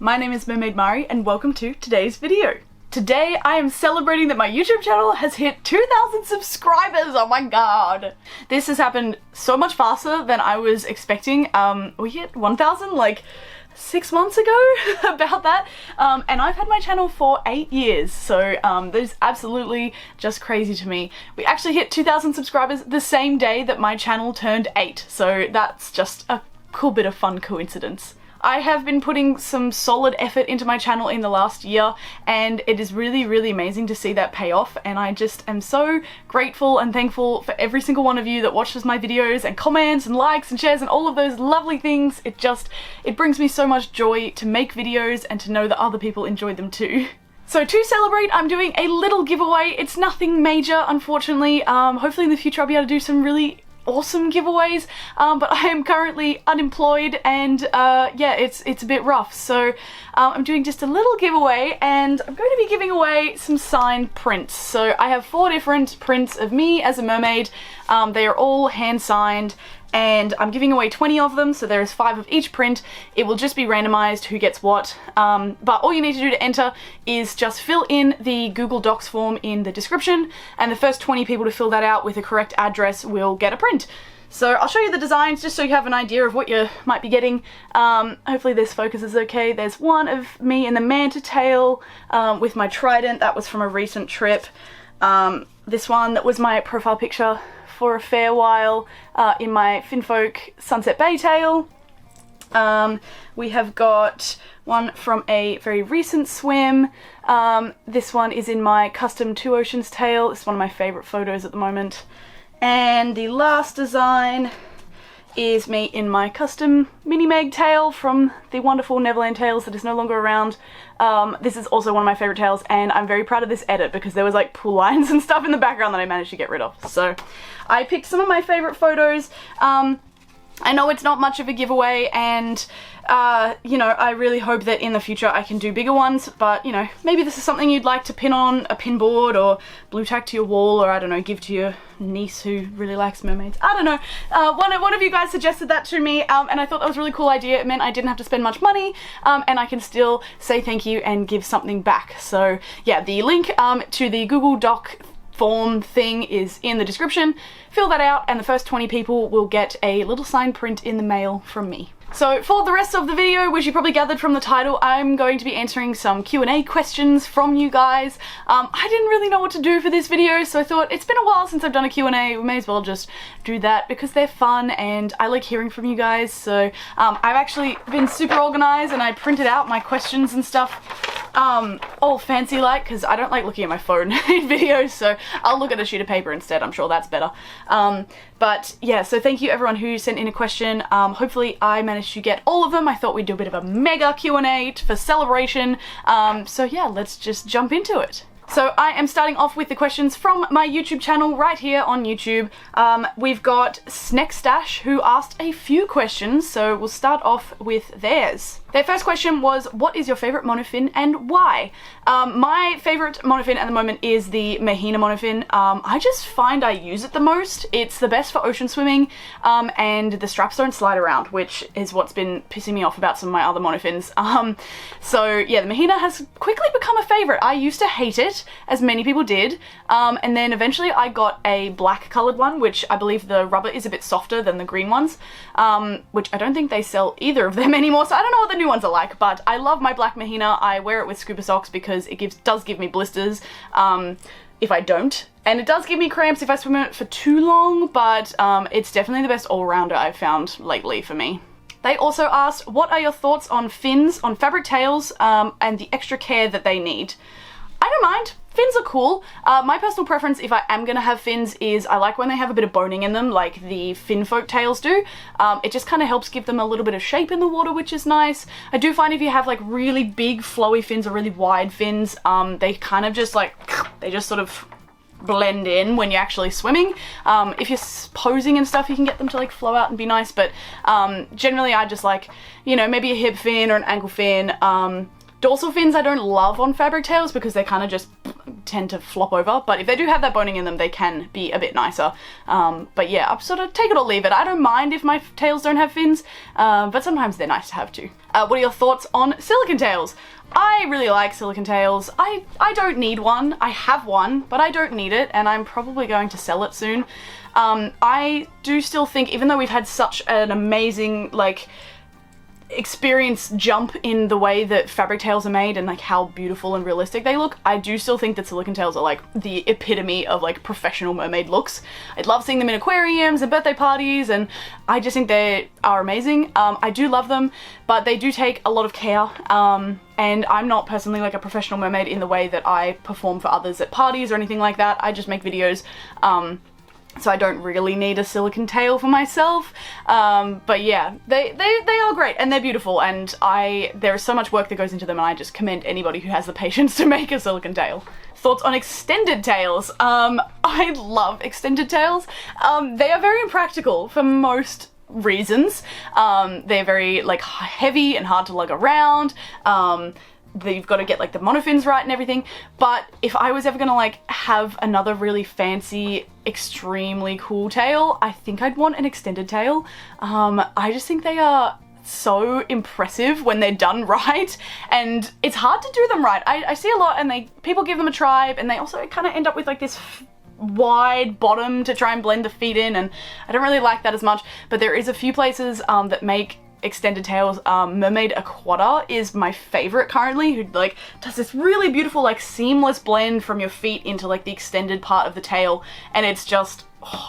my name is Mermaid Mari and welcome to today's video. Today I am celebrating that my YouTube channel has hit 2,000 subscribers, oh my god! This has happened so much faster than I was expecting. We hit 1,000 like 6 months ago, about that, and I've had my channel for 8 years, so that is absolutely just crazy to me. We actually hit 2,000 subscribers the same day that my channel turned 8, so that's just a cool bit of fun coincidence. I have been putting some solid effort into my channel in the last year, and it is really amazing to see that pay off, and I just am so grateful and thankful for every single one of you that watches my videos and comments and likes and shares and all of those lovely things. It brings me so much joy to make videos and to know that other people enjoy them too. So to celebrate, I'm doing a little giveaway. It's nothing major, unfortunately. Hopefully in the future I'll be able to do some really awesome giveaways, but I am currently unemployed and yeah, it's a bit rough, so I'm doing just a little giveaway, and I'm going to be giving away some signed prints. So I have 4 different prints of me as a mermaid. They are all hand signed, and I'm giving away 20 of them, so there is 5 of each print. It will just be randomized who gets what, but all you need to do to enter is just fill in the Google Docs form in the description, and the first 20 people to fill that out with a correct address will get a print. So I'll show you the designs just so you have an idea of what you might be getting. Hopefully this focus is okay. There's one of me in the manta tail with my trident. That was from a recent trip. This one, that was my profile picture for a fair while in my Finfolk Sunset Bay tail. We have got one from a very recent swim. This one is in my custom Two Oceans tail. It's one of my favourite photos at the moment. And the last design is me in my custom Mini Meg tail from the wonderful Neverland tails that is no longer around. This is also one of my favourite tails, and I'm very proud of this edit because there was like pool lines and stuff in the background that I managed to get rid of. So I picked some of my favourite photos. I know it's not much of a giveaway, and you know, I really hope that in the future I can do bigger ones, but you know, maybe this is something you'd like to pin on a pin board or blue tack to your wall, or I don't know, give to your niece who really likes mermaids. I don't know. One of you guys suggested that to me, and I thought that was a really cool idea. It meant I didn't have to spend much money, and I can still say thank you and give something back. So yeah, the link to the Google Doc form thing is in the description. Fill that out, and the first 20 people will get a little signed print in the mail from me. So for the rest of the video, which you probably gathered from the title, I'm going to be answering some Q&A questions from you guys. I didn't really know what to do for this video, so I thought it's been a while since I've done a Q&A, we may as well just do that because they're fun and I like hearing from you guys. So I've actually been super organized, and I printed out my questions and stuff all fancy like, because I don't like looking at my phone in videos, so I'll look at a sheet of paper instead. I'm sure that's better. But yeah, so thank you everyone who sent in a question. Hopefully I managed to get all of them. I thought we'd do a bit of a mega Q&A for celebration. So yeah, let's just jump into it. So I am starting off with the questions from my YouTube channel right here on YouTube. We've got Snackstash, who asked a few questions, so we'll start off with theirs. Their first question was, what is your favourite monofin and why? My favourite monofin at the moment is the Mahina monofin. I just find I use it the most. It's the best for ocean swimming, and the straps don't slide around, which is what's been pissing me off about some of my other monofins. So yeah, the Mahina has quickly become a favourite. I used to hate it, as many people did, and then eventually I got a black coloured one, which I believe the rubber is a bit softer than the green ones, which I don't think they sell either of them anymore, so I don't know what the new ones are like, but I love my black Mahina. I wear it with scuba socks because it does give me blisters if I don't, and it does give me cramps if I swim in it for too long, but it's definitely the best all-rounder I've found lately for me. They also asked, what are your thoughts on fins, on fabric tails, and the extra care that they need? I don't mind. Fins are cool. My personal preference, if I am gonna have fins, is I like when they have a bit of boning in them, like the Finfolk tails do. It just kind of helps give them a little bit of shape in the water, which is nice. I do find if you have like really big flowy fins or really wide fins, they kind of just like, they just sort of blend in when you're actually swimming. If you're posing and stuff, you can get them to like flow out and be nice, but generally I just like, you know, maybe a hip fin or an ankle fin. Dorsal fins I don't love on fabric tails because they're kind of just tend to flop over, but if they do have that boning in them, they can be a bit nicer. But yeah, I'm sort of take it or leave it. I don't mind if my tails don't have fins, but sometimes they're nice to have too. What are your thoughts on silicone tails? I really like silicone tails. I don't need one. I have one, but I don't need it, and I'm probably going to sell it soon. I do still think, even though we've had such an amazing, like, experience jump in the way that fabric tails are made and like how beautiful and realistic they look, I do still think that silicone tails are like the epitome of like professional mermaid looks. I love seeing them in aquariums and birthday parties, and I just think they are amazing. I do love them, but they do take a lot of care, and I'm not personally like a professional mermaid in the way that I perform for others at parties or anything like that. I just make videos, so I don't really need a silicone tail for myself. But yeah, they are great and they're beautiful, and there is so much work that goes into them, and I just commend anybody who has the patience to make a silicone tail. Thoughts on extended tails? I love extended tails. They are very impractical for most reasons. They're very like heavy and hard to lug around. You've got to get like the monofins right and everything, but if I was ever gonna like have another really fancy, extremely cool tail, I think I'd want an extended tail. I just think they are so impressive when they're done right, and it's hard to do them right. I see a lot, and people give them a try, and they also kind of end up with like this wide bottom to try and blend the feet in, and I don't really like that as much. But there is a few places that make extended tails. Mermaid Aquata is my favorite currently, who like does this really beautiful like seamless blend from your feet into like the extended part of the tail, and it's just,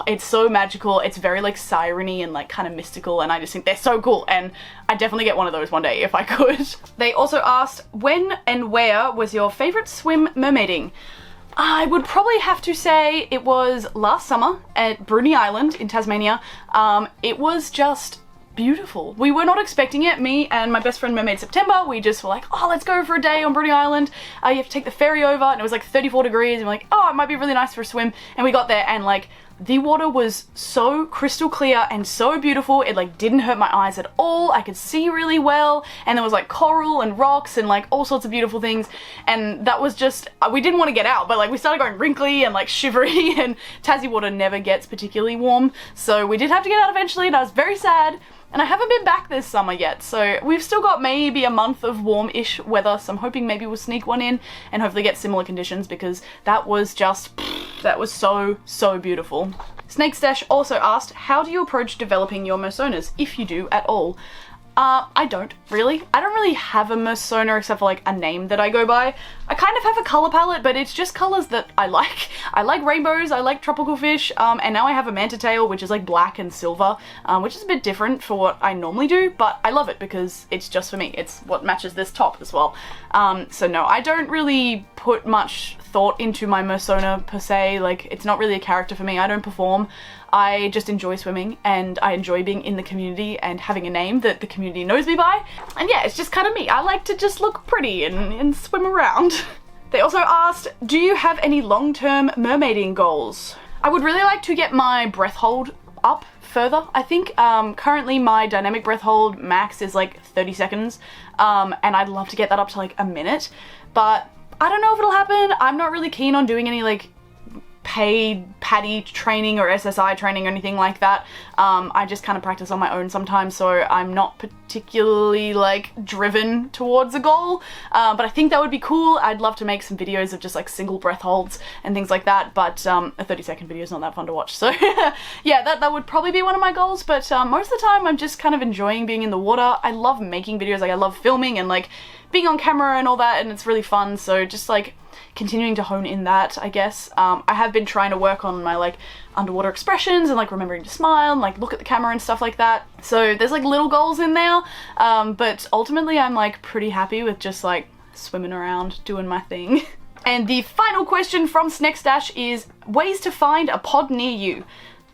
it's so magical. It's very like siren-y and like kind of mystical, and I just think they're so cool, and I'd definitely get one of those one day if I could. They also asked, when and where was your favorite swim mermaiding? I would probably have to say it was last summer at Bruny Island in Tasmania. It was just beautiful. We were not expecting it. Me and my best friend Mermaid September, we just were like, oh, let's go for a day on Bruny Island. You have to take the ferry over, and it was like 34 degrees, and we're like, oh, it might be really nice for a swim. And we got there, and like the water was so crystal clear and so beautiful. It like didn't hurt my eyes at all. I could see really well, and there was like coral and rocks and like all sorts of beautiful things, and that was just, we didn't want to get out, but like we started going wrinkly and like shivery, and Tassie water never gets particularly warm, so we did have to get out eventually, and I was very sad. And I haven't been back this summer yet, so we've still got maybe a month of warm-ish weather, so I'm hoping maybe we'll sneak one in and hopefully get similar conditions, because that was just, that was so, so beautiful. Snake Stash also asked, how do you approach developing your personas, if you do at all? I don't really. I don't really have a persona except for like a name that I go by. I kind of have a color palette, but it's just colors that I like. I like rainbows, I like tropical fish, and now I have a manta tail, which is like black and silver, which is a bit different for what I normally do, but I love it because it's just for me. It's what matches this top as well. So no, I don't really put much thought into my persona per se. Like, it's not really a character for me. I don't perform. I just enjoy swimming, and I enjoy being in the community and having a name that the community knows me by. And yeah, it's just kind of me. I like to just look pretty and swim around. They also asked, do you have any long-term mermaiding goals? I would really like to get my breath hold up further, I think. Currently my dynamic breath hold max is like 30 seconds, and I'd love to get that up to like a minute, but I don't know if it'll happen. I'm not really keen on doing any like paid PADI training or SSI training or anything like that. I just kind of practice on my own sometimes, so I'm not particularly like driven towards a goal, but I think that would be cool. I'd love to make some videos of just like single breath holds and things like that, but a 30-second video is not that fun to watch, so yeah, that would probably be one of my goals. But most of the time I'm just kind of enjoying being in the water. I love making videos, like I love filming and like being on camera and all that, and it's really fun, so just like continuing to hone in that, I guess. I have been trying to work on my like underwater expressions and like remembering to smile and like look at the camera and stuff like that. So there's like little goals in there, but ultimately I'm like pretty happy with just like swimming around doing my thing. And the final question from Snake Stash is ways to find a pod near you.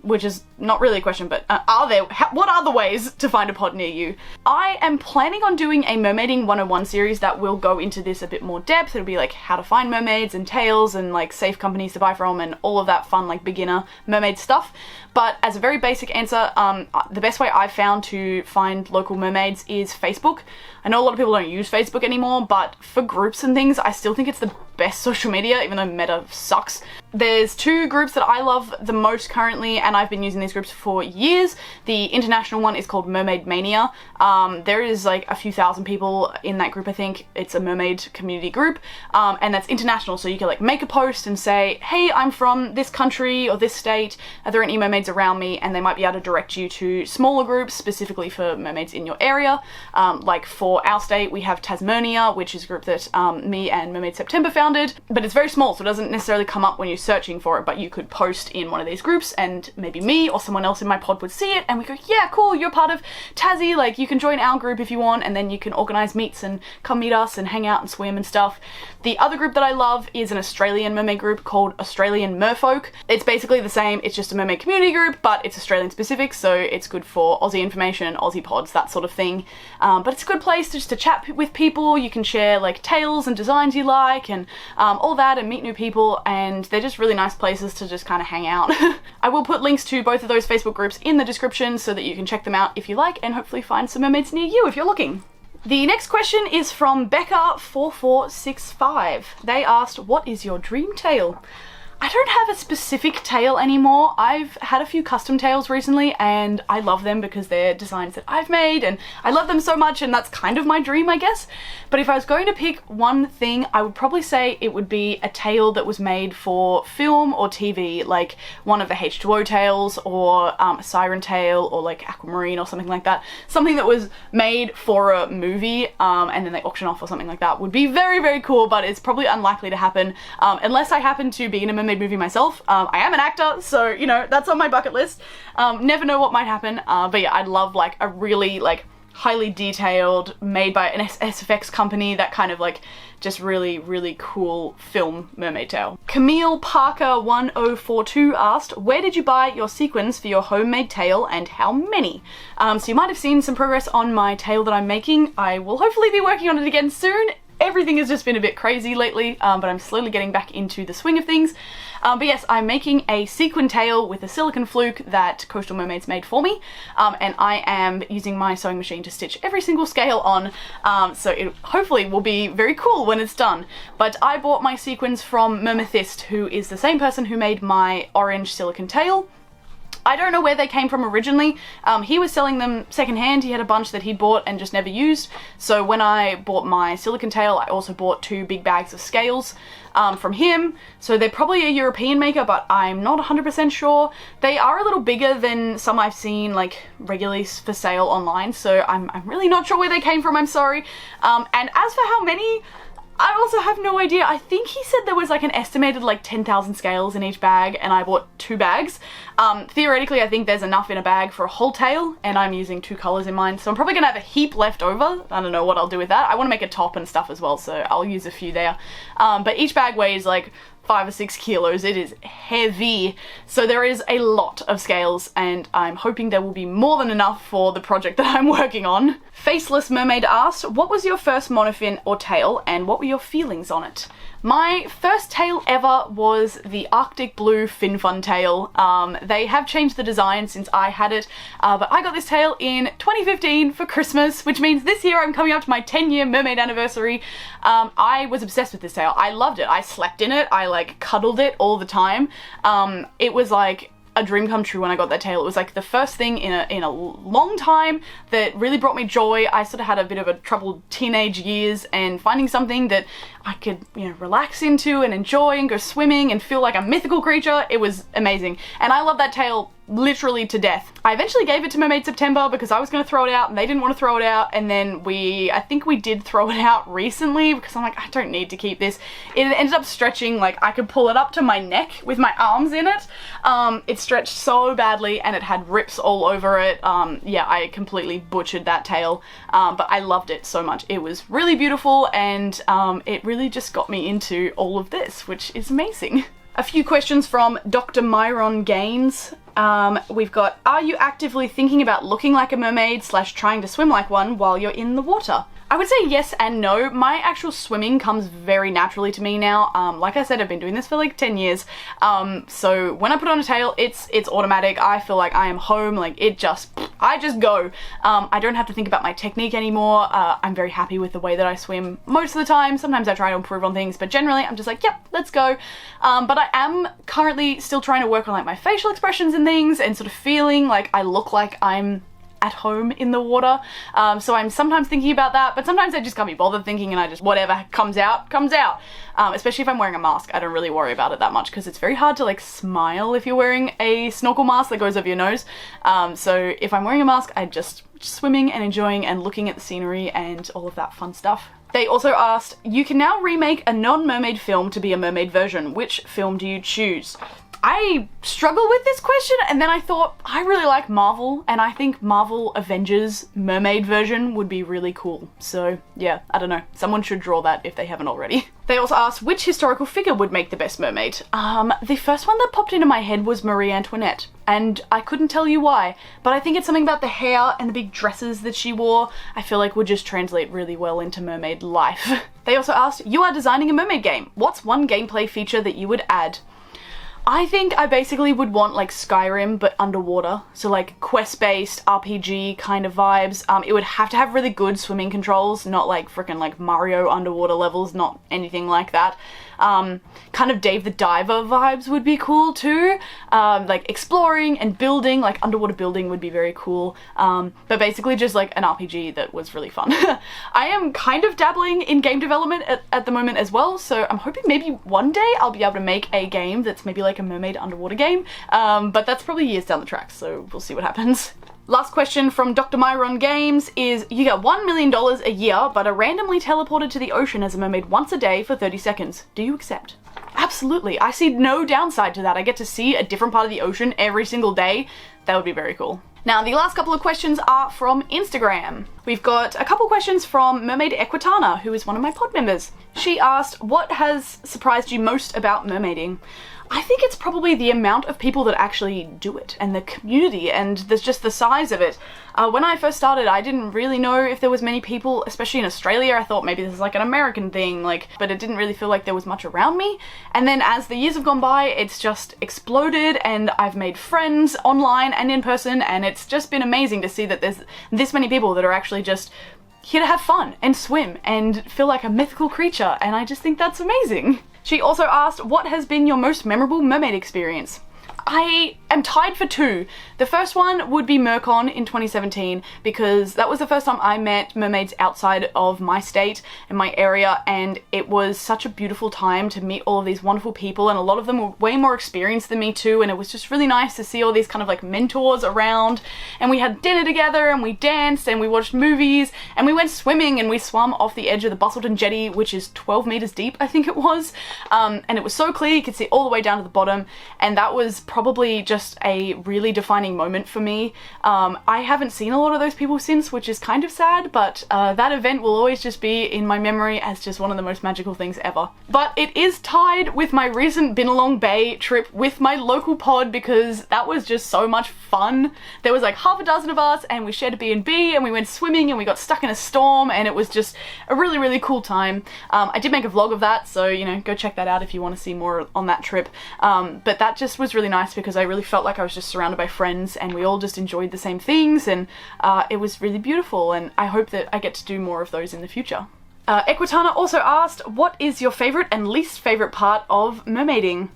Which is not really a question, but what are the ways to find a pod near you? I am planning on doing a Mermaiding 101 series that will go into this a bit more depth. It'll be like how to find mermaids and tails and like safe companies to buy from and all of that fun like beginner mermaid stuff. But as a very basic answer, the best way I've found to find local mermaids is Facebook. I know a lot of people don't use Facebook anymore, but for groups and things, I still think it's the best social media, even though Meta sucks. There's two groups that I love the most currently, and I've been using these groups for years. The international one is called Mermaid Mania. There is like a few thousand people in that group, I think. It's a mermaid community group, and that's international, so you can like make a post and say, hey, I'm from this country or this state, are there any mermaids around me? And they might be able to direct you to smaller groups specifically for mermaids in your area. Like for our state, we have Tasmania, which is a group that me and Mermaid September founded, but it's very small, so it doesn't necessarily come up when you're searching for it, but you could post in one of these groups and maybe me or someone else in my pod would see it and we go, yeah, cool, you're part of Tassie, like you can join our group if you want, and then you can organize meets and come meet us and hang out and swim and stuff. The other group that I love is an Australian mermaid group called Australian Merfolk. It's basically the same, it's just a mermaid community group, but it's Australian specific, so it's good for Aussie information, Aussie pods, that sort of thing. But it's a good place just to chat with people. You can share like tales and designs you like and all that, and meet new people, and they're just really nice places to just kind of hang out. I will put links to both of those Facebook groups in the description so that you can check them out if you like, and hopefully find some mermaids near you if you're looking. The next question is from Becca4465. They asked, what is your dream tail? I don't have a specific tail anymore. I've had a few custom tails recently and I love them because they're designs that I've made and I love them so much, and that's kind of my dream, I guess. But if I was going to pick one thing, I would probably say it would be a tail that was made for film or TV, like one of the H2O tails or a siren tail or like aquamarine or something like that. Something that was made for a movie and then they auction off or something like that would be very, very cool, but it's probably unlikely to happen unless I happen to be in a mermaid movie myself. I am an actor, so you know, that's on my bucket list. Never know what might happen, but yeah, I'd love like a really like highly detailed, made by an SFX company, that kind of like just really, really cool film mermaid tail. Camille Parker 1042 asked, where did you buy your sequins for your homemade tail and how many? So you might have seen some progress on my tail that I'm making. I will hopefully be working on it again soon. Everything has just been a bit crazy lately, but I'm slowly getting back into the swing of things. But yes, I'm making a sequin tail with a silicone fluke that Coastal Mermaids made for me, and I am using my sewing machine to stitch every single scale on, so it hopefully will be very cool when it's done. But I bought my sequins from Mermathist, who is the same person who made my orange silicone tail. I don't know where they came from originally. He was selling them secondhand. He had a bunch that he'd bought and just never used. So when I bought my silicone tail, I also bought 2 big bags of scales from him. So they're probably a European maker, but I'm not 100% sure. They are a little bigger than some I've seen like regularly for sale online, so I'm really not sure where they came from, I'm sorry. And as for how many, I also have no idea. I think he said there was like an estimated like 10,000 scales in each bag, and I bought 2 bags. Theoretically, I think there's enough in a bag for a whole tail, and I'm using 2 colors in mine, so I'm probably gonna have a heap left over. I don't know what I'll do with that. I want to make a top and stuff as well, so I'll use a few there. But each bag weighs like 5 or 6 kilos. It is heavy, so there is a lot of scales, and I'm hoping there will be more than enough for the project that I'm working on. Faceless Mermaid asked, what was your first monofin or tail, and what were your feelings on it? My first tail ever was the Arctic Blue Fin Fun tail. They have changed the design since I had it, but I got this tail in 2015 for Christmas, which means this year I'm coming up to my 10-year mermaid anniversary. I was obsessed with this tail. I loved it. I slept in it. I like cuddled it all the time. It was like a dream come true when I got that tail. It was like the first thing in a long time that really brought me joy. I sort of had a bit of a troubled teenage years, and finding something that I could, you know, relax into and enjoy and go swimming and feel like a mythical creature, it was amazing. And I love that tail literally to death. I eventually gave it to Mermaid September because I was going to throw it out and they didn't want to throw it out, and then I think we did throw it out recently because I'm like, I don't need to keep this. It ended up stretching, like I could pull it up to my neck with my arms in it. It stretched so badly and it had rips all over it. Yeah, I completely butchered that tail, but I loved it so much. It was really beautiful, and it really just got me into all of this, which is amazing. A few questions from Dr. Myron Gaines. We've got, are you actively thinking about looking like a mermaid / trying to swim like one while you're in the water? I would say yes and no. My actual swimming comes very naturally to me now. Like I said, I've been doing this for like 10 years. So when I put on a tail, it's automatic. I feel like I am home. Like it just I just go. I don't have to think about my technique anymore. I'm very happy with the way that I swim most of the time. Sometimes I try to improve on things, but generally I'm just like, yep, let's go. But I am currently still trying to work on like my facial expressions and things and sort of feeling like I look like I'm at home in the water. So I'm sometimes thinking about that, but sometimes I just can't be bothered thinking and I just, whatever comes out, comes out. Especially if I'm wearing a mask, I don't really worry about it that much because it's very hard to like smile if you're wearing a snorkel mask that goes over your nose. So if I'm wearing a mask, I'm just swimming and enjoying and looking at the scenery and all of that fun stuff. They also asked, you can now remake a non-mermaid film to be a mermaid version. Which film do you choose? I struggle with this question, and then I thought, I really like Marvel, and I think Marvel Avengers mermaid version would be really cool. So yeah, I don't know. Someone should draw that if they haven't already. They also asked which historical figure would make the best mermaid. The first one that popped into my head was Marie Antoinette, and I couldn't tell you why, but I think it's something about the hair and the big dresses that she wore I feel like would just translate really well into mermaid life. They also asked, you are designing a mermaid game. What's one gameplay feature that you would add? I think I basically would want like Skyrim but underwater, so like quest-based RPG kind of vibes. It would have to have really good swimming controls, not like freaking like Mario underwater levels, not anything like that. Kind of Dave the Diver vibes would be cool too. Like exploring and building, like underwater building would be very cool. But basically just like an RPG that was really fun. I am kind of dabbling in game development at the moment as well, so I'm hoping maybe one day I'll be able to make a game that's maybe like a mermaid underwater game. But that's probably years down the track, so we'll see what happens. Last question from Dr. Myron Games is, you get $1 million a year but are randomly teleported to the ocean as a mermaid once a day for 30 seconds. Do you accept? Absolutely. I see no downside to that. I get to see a different part of the ocean every single day. That would be very cool. Now, the last couple of questions are from Instagram. We've got a couple questions from Mermaid Equitana, who is one of my pod members. She asked, what has surprised you most about mermaiding? I think it's probably the amount of people that actually do it and the community and there's just the size of it. When I first started, I didn't really know if there was many people, especially in Australia. I thought maybe this is like an American thing, but it didn't really feel like there was much around me. And then as the years have gone by, it's just exploded and I've made friends online and in person, and it's just been amazing to see that there's this many people that are actually just here to have fun and swim and feel like a mythical creature, and I just think that's amazing. She also asked, what has been your most memorable mermaid experience? I am tied for two. The first one would be Mercon in 2017 because that was the first time I met mermaids outside of my state and my area, and it was such a beautiful time to meet all of these wonderful people, and a lot of them were way more experienced than me too, and it was just really nice to see all these kind of like mentors around, and we had dinner together and we danced and we watched movies and we went swimming and we swam off the edge of the Bustleton Jetty, which is 12 meters deep, I think it was, and it was so clear you could see all the way down to the bottom, and that was probably just a really defining moment for me. I haven't seen a lot of those people since, which is kind of sad, but that event will always just be in my memory as just one of the most magical things ever. But it is tied with my recent Binalong Bay trip with my local pod because that was just so much fun. There was like half a dozen of us and we shared a B&B and we went swimming and we got stuck in a storm, and it was just a really, really cool time. I did make a vlog of that, so you know, go check that out if you want to see more on that trip. But that just was really nice because I really felt like I was just surrounded by friends and we all just enjoyed the same things, and it was really beautiful, and I hope that I get to do more of those in the future. Equitana also asked, what is your favourite and least favourite part of mermaiding?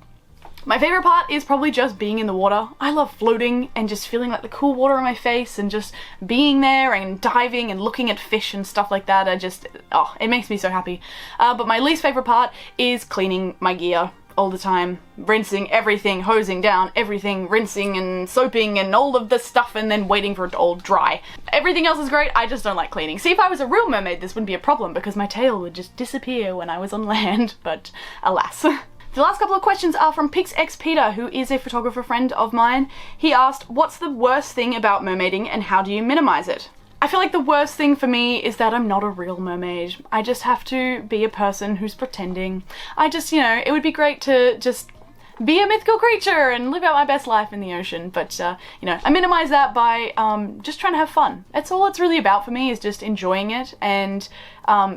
My favourite part is probably just being in the water. I love floating and just feeling like the cool water on my face and just being there and diving and looking at fish and stuff like that. It makes me so happy. But my least favourite part is cleaning my gear all the time, rinsing everything, hosing down everything, rinsing and soaping and all of the stuff, and then waiting for it to all dry. Everything else is great, I just don't like cleaning. See, if I was a real mermaid, this wouldn't be a problem because my tail would just disappear when I was on land, but alas. The last couple of questions are from PixXPeter, who is a photographer friend of mine. He asked, what's the worst thing about mermaiding and how do you minimize it? I feel like the worst thing for me is that I'm not a real mermaid. I just have to be a person who's pretending. It would be great to just be a mythical creature and live out my best life in the ocean, but I minimize that by just trying to have fun. That's all it's really about for me, is just enjoying it and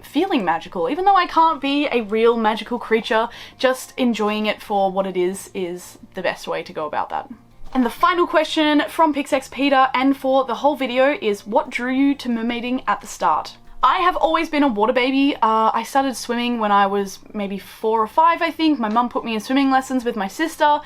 feeling magical. Even though I can't be a real magical creature, just enjoying it for what it is the best way to go about that. And the final question from PixXPeter and for the whole video is, what drew you to mermaiding at the start? I have always been a water baby. I started swimming when I was maybe 4 or 5, I think. My mum put me in swimming lessons with my sister,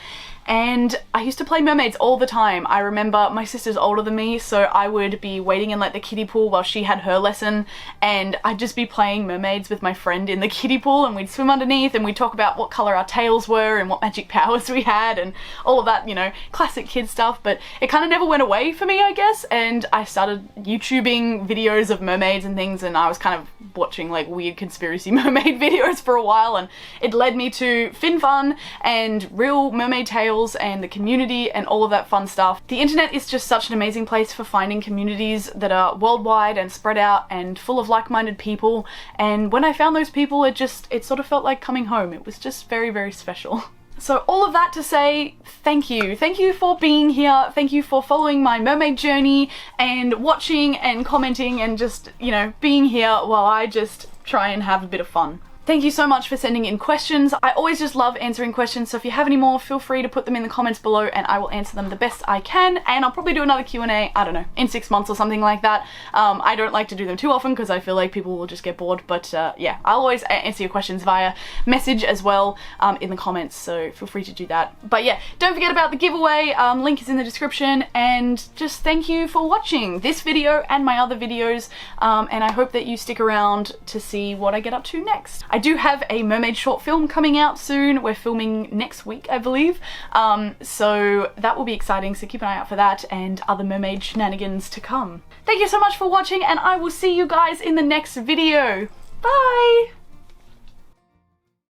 and I used to play mermaids all the time. I remember my sister's older than me, so I would be waiting in like the kiddie pool while she had her lesson, and I'd just be playing mermaids with my friend in the kiddie pool, and we'd swim underneath and we'd talk about what colour our tails were and what magic powers we had and all of that, you know, classic kid stuff. But it kind of never went away for me, I guess, and I started YouTubing videos of mermaids and things, and I was kind of watching like weird conspiracy mermaid videos for a while, and it led me to FinFun and real mermaid tales and the community and all of that fun stuff. The internet is just such an amazing place for finding communities that are worldwide and spread out and full of like-minded people, and when I found those people, it sort of felt like coming home. It was just very, very special. So all of that to say, thank you. Thank you for being here. Thank you for following my mermaid journey and watching and commenting and just, you know, being here while I just try and have a bit of fun. Thank you so much for sending in questions. I always just love answering questions, so if you have any more, feel free to put them in the comments below and I will answer them the best I can, and I'll probably do another Q&A, I don't know, in 6 months or something like that. I don't like to do them too often because I feel like people will just get bored, but yeah, I'll always answer your questions via message as well in the comments, so feel free to do that. But yeah, don't forget about the giveaway, link is in the description, and just thank you for watching this video and my other videos, and I hope that you stick around to see what I get up to next. I do have a mermaid short film coming out soon. We're filming next week, I believe. So that will be exciting, so keep an eye out for that and other mermaid shenanigans to come. Thank you so much for watching, and I will see you guys in the next video. Bye!